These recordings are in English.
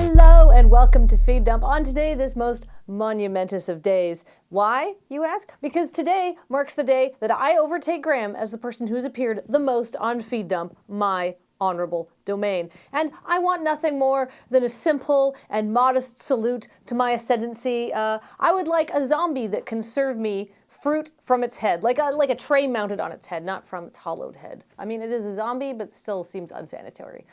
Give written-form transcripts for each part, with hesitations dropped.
Hello and welcome to Feed Dump on today, this most monumentous of days. Why, you ask? Because today marks the day that I overtake Graham as the person who's appeared the most on Feed Dump, my honorable domain. And I want nothing more than a simple and modest salute to my ascendancy. I would like a zombie that can serve me fruit from its head, like a tray mounted on its head, not from its hollowed head. I mean, it is a zombie, but still seems unsanitary.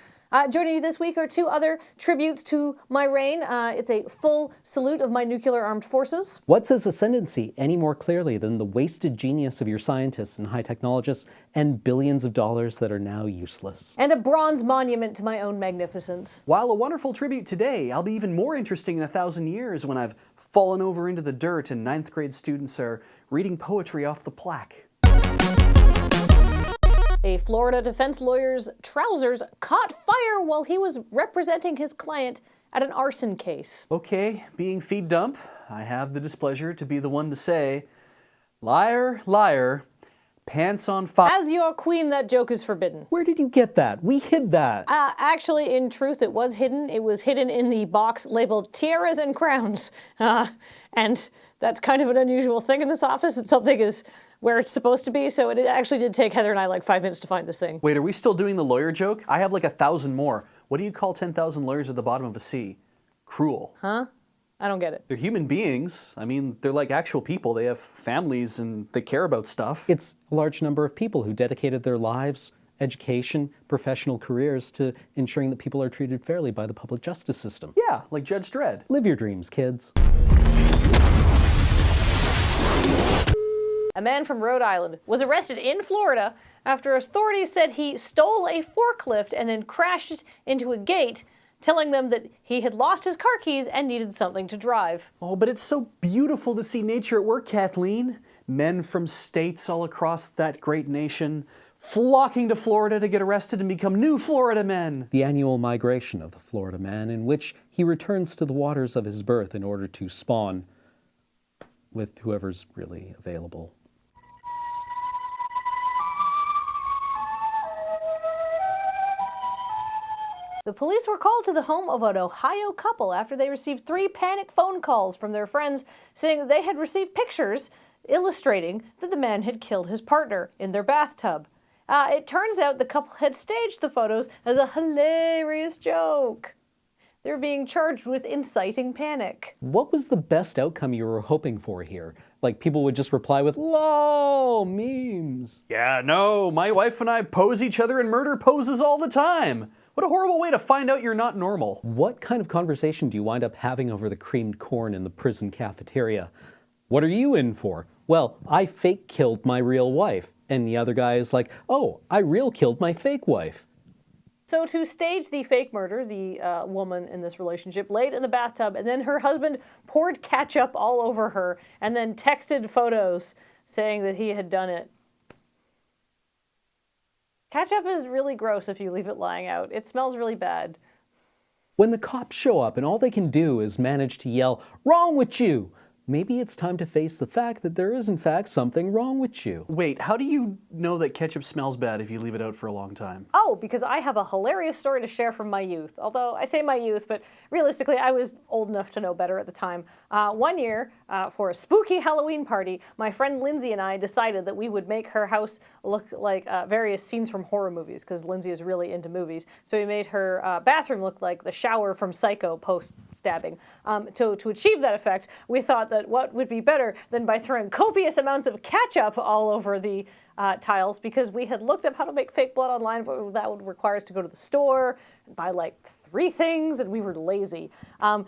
Joining you this week are two other tributes to my reign. It's a full salute of my nuclear armed forces. What says ascendancy any more clearly than the wasted genius of your scientists and high technologists and billions of dollars that are now useless? And a bronze monument to my own magnificence. While a wonderful tribute today, I'll be even more interesting in 1,000 years when I've fallen over into the dirt and 9th grade students are reading poetry off the plaque. A Florida defense lawyer's trousers caught fire while he was representing his client at an arson case. Okay, being Feed Dump, I have the displeasure to be the one to say, liar, liar, pants on fire. As your queen, that joke is forbidden. Where did you get that? We hid that. Actually, in truth, it was hidden. It was hidden in the box labeled tiaras and crowns. And that's kind of an unusual thing in this office. It's something is where it's supposed to be, so it actually did take Heather and I like 5 minutes to find this thing. Wait, are we still doing the lawyer joke? I have like 1,000 more. What do you call 10,000 lawyers at the bottom of a sea? Cruel. Huh? I don't get it. They're human beings. I mean, they're like actual people. They have families and they care about stuff. It's a large number of people who dedicated their lives, education, professional careers to ensuring that people are treated fairly by the public justice system. Yeah, like Judge Dredd. Live your dreams, kids. A man from Rhode Island was arrested in Florida after authorities said he stole a forklift and then crashed it into a gate, telling them that he had lost his car keys and needed something to drive. Oh, but it's so beautiful to see nature at work, Kathleen. Men from states all across that great nation flocking to Florida to get arrested and become new Florida men. The annual migration of the Florida man, in which he returns to the waters of his birth in order to spawn with whoever's really available. The police were called to the home of an Ohio couple after they received 3 panic phone calls from their friends saying that they had received pictures illustrating that the man had killed his partner in their bathtub. It turns out the couple had staged the photos as a hilarious joke. They're being charged with inciting panic. What was the best outcome you were hoping for here? Like people would just reply with, "LOL, memes." Yeah, no, my wife and I pose each other in murder poses all the time. What a horrible way to find out you're not normal. What kind of conversation do you wind up having over the creamed corn in the prison cafeteria? What are you in for? Well, I fake killed my real wife. And the other guy is like, oh, I real killed my fake wife. So to stage the fake murder, the woman in this relationship laid in the bathtub, and then her husband poured ketchup all over her and then texted photos saying that he had done it. Ketchup is really gross if you leave it lying out. It smells really bad. When the cops show up and all they can do is manage to yell, "Wrong with you!" maybe it's time to face the fact that there is in fact something wrong with you. Wait, how do you know that ketchup smells bad if you leave it out for a long time? Oh, because I have a hilarious story to share from my youth. Although I say my youth, but realistically I was old enough to know better at the time. One year, for a spooky Halloween party, my friend Lindsay and I decided that we would make her house look like various scenes from horror movies, because Lindsay is really into movies. So we made her bathroom look like the shower from Psycho post-stabbing. To achieve that effect, we thought that what would be better than by throwing copious amounts of ketchup all over the tiles, because we had looked up how to make fake blood online, but that would require us to go to the store and buy like 3 things, and we were lazy.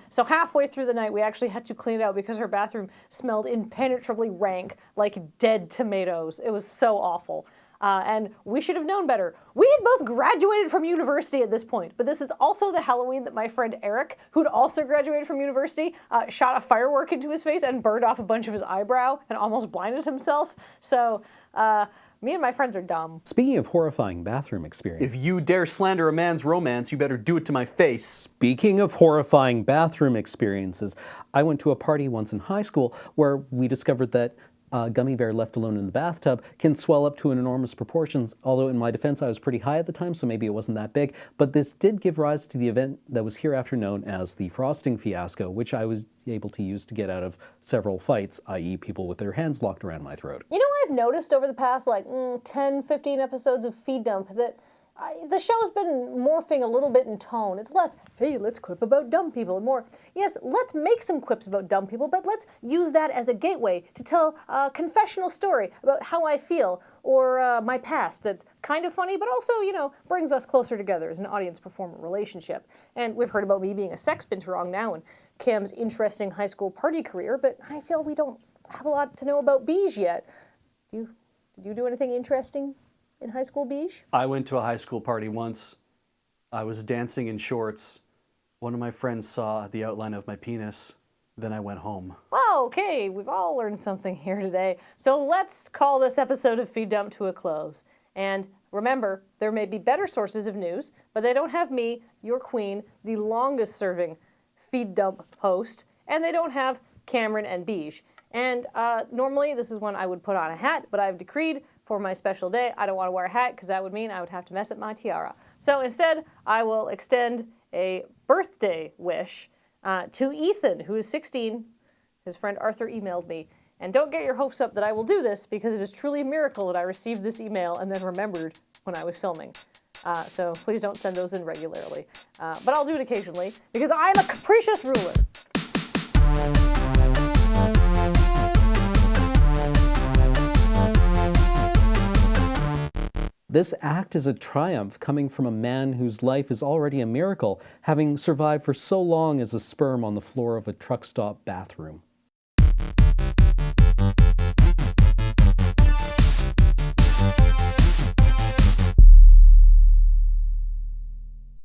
So halfway through the night, we actually had to clean it out because her bathroom smelled impenetrably rank, like dead tomatoes. It was so awful. And we should have known better. We had both graduated from university at this point, but this is also the Halloween that my friend Eric, who'd also graduated from university, shot a firework into his face and burned off a bunch of his eyebrow and almost blinded himself. So me and my friends are dumb. Speaking of horrifying bathroom experience. If you dare slander a man's romance, you better do it to my face. Speaking of horrifying bathroom experiences, I went to a party once in high school where we discovered that a gummy bear left alone in the bathtub can swell up to an enormous proportions, although in my defense I was pretty high at the time, so maybe it wasn't that big. But this did give rise to the event that was hereafter known as the frosting fiasco, which I was able to use to get out of several fights, i.e. people with their hands locked around my throat. You know what I've noticed over the past 10, 15 episodes of Feed Dump that the show's been morphing a little bit in tone. It's less, hey, let's quip about dumb people, and more, yes, let's make some quips about dumb people, but let's use that as a gateway to tell a confessional story about how I feel or my past that's kind of funny, but also, brings us closer together as an audience-performer relationship. And we've heard about me being a sex binturong now and Cam's interesting high school party career, but I feel we don't have a lot to know about Beige yet. Did you do anything interesting in high school, Beige? I went to a high school party once. I was dancing in shorts. One of my friends saw the outline of my penis. Then I went home. Well, okay, we've all learned something here today. So let's call this episode of Feed Dump to a close. And remember, there may be better sources of news, but they don't have me, your queen, the longest serving Feed Dump host, and they don't have Cameron and Beige. And normally this is when I would put on a hat, but I've decreed for my special day, I don't want to wear a hat because that would mean I would have to mess up my tiara. So instead, I will extend a birthday wish to Ethan, who is 16. His friend Arthur emailed me. And don't get your hopes up that I will do this because it is truly a miracle that I received this email and then remembered when I was filming. So please don't send those in regularly. But I'll do it occasionally because I'm a capricious ruler. This act is a triumph coming from a man whose life is already a miracle, having survived for so long as a sperm on the floor of a truck stop bathroom.